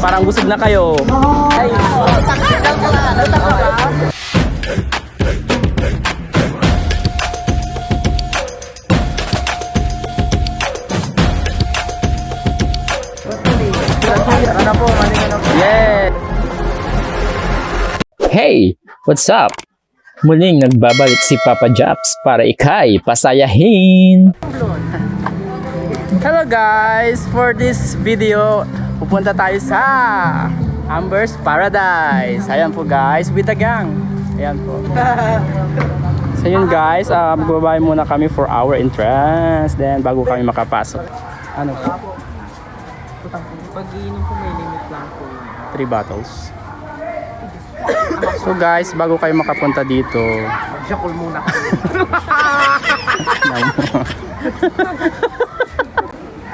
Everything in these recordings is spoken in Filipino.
Parang busog na kayo. Ay, yeah. Hey, what's up? Muling nagbabalik si Papa Japs para ikay pasayahin. Hello guys, for this video, pupunta tayo sa Amber's Paradise. Ayan po guys, with the gang. Ayan po. So yun guys, magbabay muna kami for our entrance. Then bago kami makapasok. Ano po? Pag-iinom ko may limit lang po. 3 bottles. So guys, bago kayo makapunta dito, Mag-shakol muna.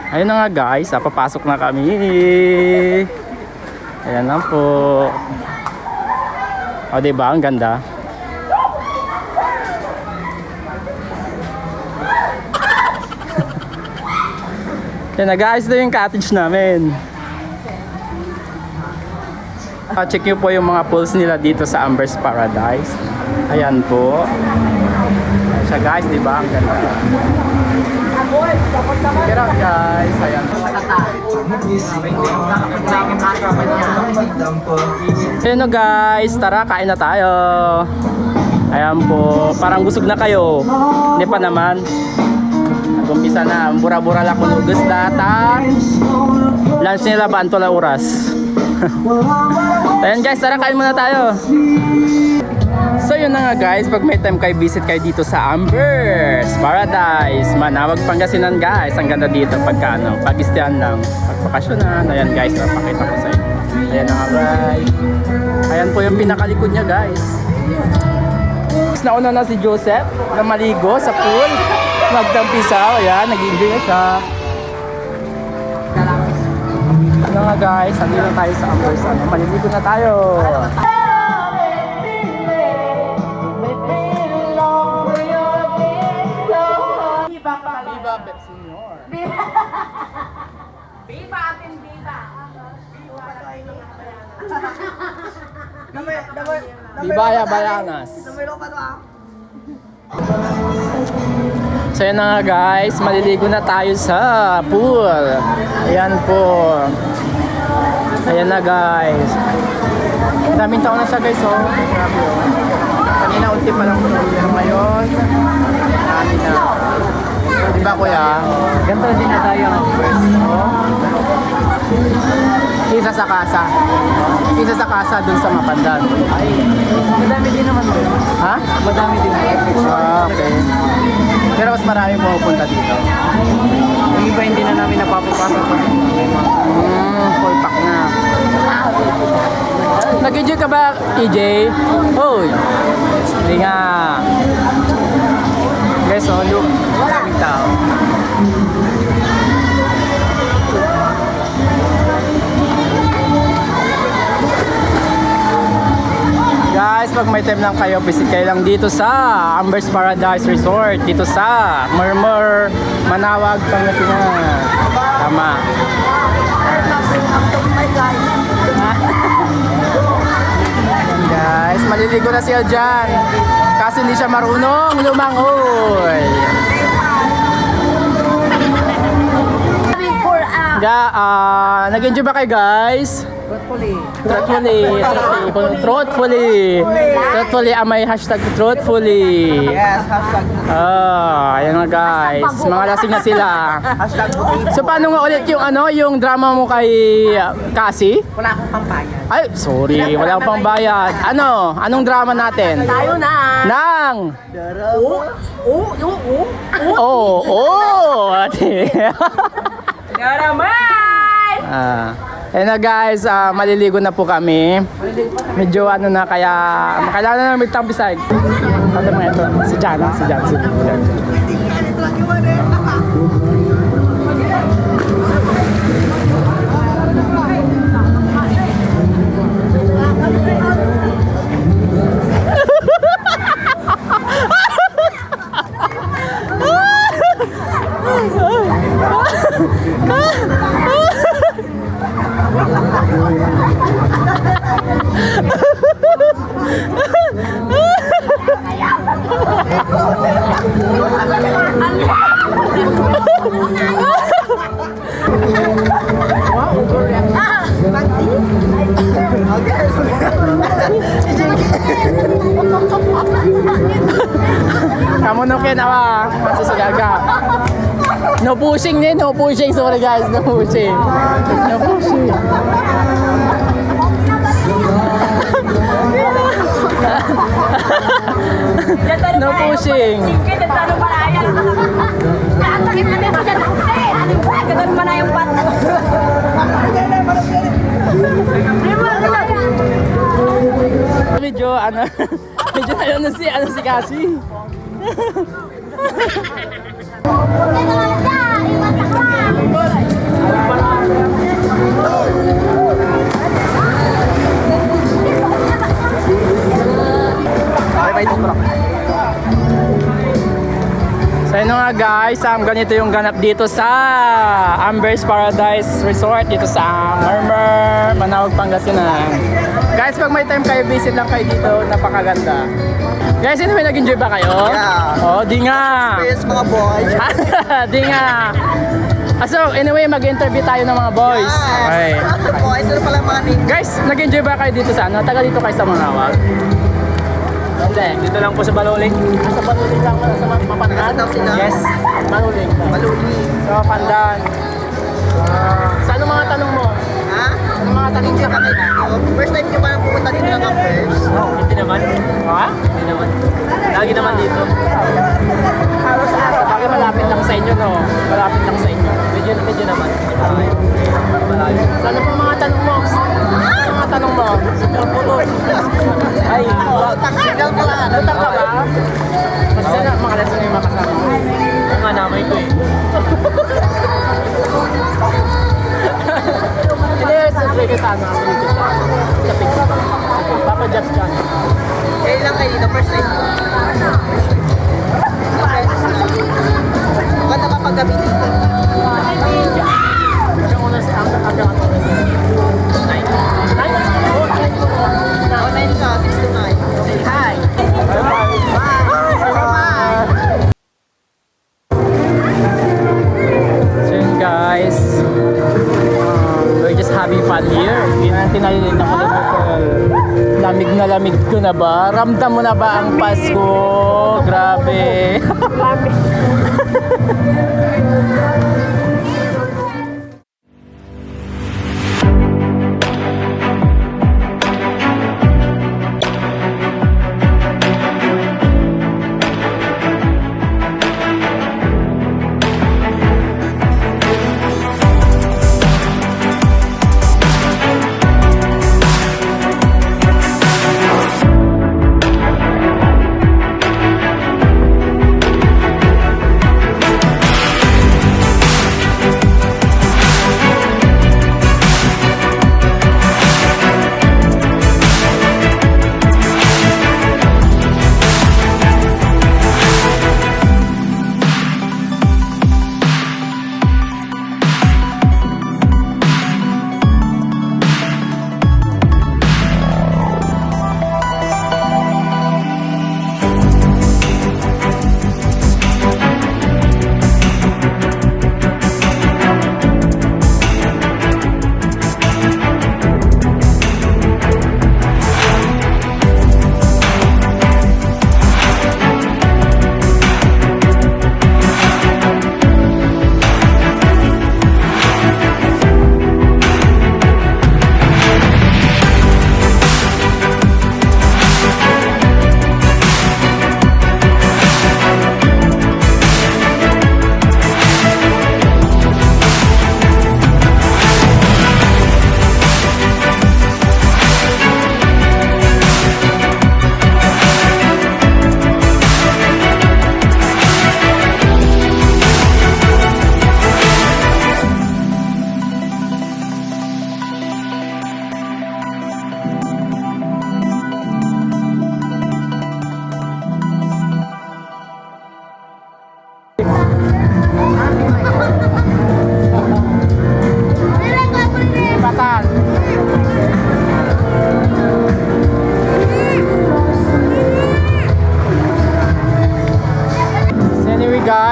ayun na nga guys, papasok na kami. Ayan lang po. O diba, ang ganda. Ayan na guys, ito yung cottage namin. Check nyo po yung mga pools nila dito sa Amber's Paradise. Ayan po. Ayan siya guys, diba? Ang ganda. Get out guys, ayan. Ayan na guys, tara kain na tayo. Ayan po, parang busog na kayo. Hindi pa naman. Nag-umpisa na, bura-bura lang kung ugas data. Lunch nila ba, anto la oras. Ayan guys, tara kain muna tayo. So yun na nga guys, pag may time kayo visit kayo dito sa Amber's Paradise, Manawag, Pangasinan guys. Ang ganda dito pagka ano, pag-istihan lang, pagpakasyonan. Ayan guys, napakita ko sa inyo. Ayan na nga guys. Ayan po yung pinakalikod niya guys. Nauna na si Joseph na maligo sa pool. Magtampisaw, ayan, nag-enjoy na siya. Ano nga guys, andito na tayo sa Amber's, maliligo na tayo. Viva Pepsi Senior. Viva atin, viva. Vivaya Bayanas. So yun na nga guys, maliligo na tayo sa pool. Ayan po. Ayan na guys. Daming taon na siya guys, oh. Grabe, oh. Kanina unti pa lang po ngayon. Marami na. Diba kuya? Ganto din na tayo ang first. Isa sa kasa. Isa sa kasa dun sa Mapandan. Ay, madami din naman doon. Ha? Madami din naman. Okay. Pero mas marami pupunta dito. Yung iba hindi na namin napapapasok. Full pack na. Nag-enjoy ka ba, EJ? Hoy! Hindi nga. Guys, oh, look. Maraming tao. Guys, pag may time lang kayo, visit kayo lang dito sa Amber's Paradise Resort. Dito sa Murmur, Manawag, Pangasinan. Tama. Ayan guys, maliligo na siya dyan. Kasi hindi siya marunong lumangoy. Nag-enjoy ba kayo guys? Truthfully, may hashtag truthfully. Yes, hashtag. Ayan nga guys, mga lasing na sila. Hashtag So paano nga ulit yung ano, yung drama mo kay Cassie? wala akong pampayan. Ay, sorry, wala akong pang bayad. Ano? Anong drama natin? Tayo na. Nang! Oo, ate. Garamay! Na guys, maliligo na po kami. Medyo ano na, kaya kailangan na may tampisay. Kata mo ito, si Jana. Kamu no ken awa, masasagaga. No pushing din, no pushing. Sorry guys, no pushing. No pushing. No pushing. Medyo ano, medyo ano si Cassie. So yun nga guys, ganito yung ganap dito sa Amber's Paradise Resort dito sa Murmur, Manawag, Pangasinan. Guys, pag may time kayo, visit lang kayo dito, napakaganda. Guys, anyway, nag-enjoy ba kayo? Yeah. Oh, di nga. Yes, mga boys. Di nga. So, anyway, mag-interview tayo ng mga boys. Okay. Boys, ano pala mga name? Guys, nag-enjoy ba kayo dito sa ano? Taga dito kayo sa Manawag? Hindi, dito lang po sa Baluling. Sa Baluling lang, sa Mapandan? Nasa daw sila? Yes, Baluling. Maluli. Sa Mapandan. Sa ano mga tanong mo? Ha? Ano mga tanong sa kanila? First time nyo ba na pumunta dito ng Campers? Hindi naman. Ha? Hindi naman. Lagi naman dito. Halos araw. Bakit malapit lang sa inyo, no? Malapit lang sa inyo. Medyo naman. Malayo. So, ano pong mga tanong mo? Ano mga tanong mo? Ay, Signal ka lang. Lutang ka ba? Kasi na, mga lesson na yung makasama mo. Ang nga namay ko eh. Hindi, siyempre ka sana. Sa picture. Papa Jobs ka. Kailan lang kayo dito? First time. Maganda ka pag gabi dito. Hanggang unas, hanggang ano. 9. 9? Oh, 9 ka, 6 to 9. Say hi. So yun guys, we're just having fun here. Hindi natin narinig na kulay. Lamig ko na ba? Ramdam mo na ba ang Pasko? Grabe.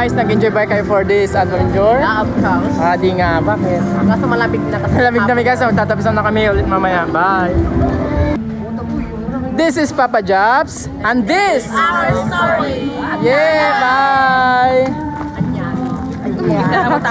guys, nag-enjoy ba kayo for this adventure? Of course. Di nga, bakit? Kaso malamig na kasi. Malamig na guys, magtatapisan na kami ulit mamaya. Bye! This is Papa Jobs, and this! Our story. Yeah, bye! Yeah.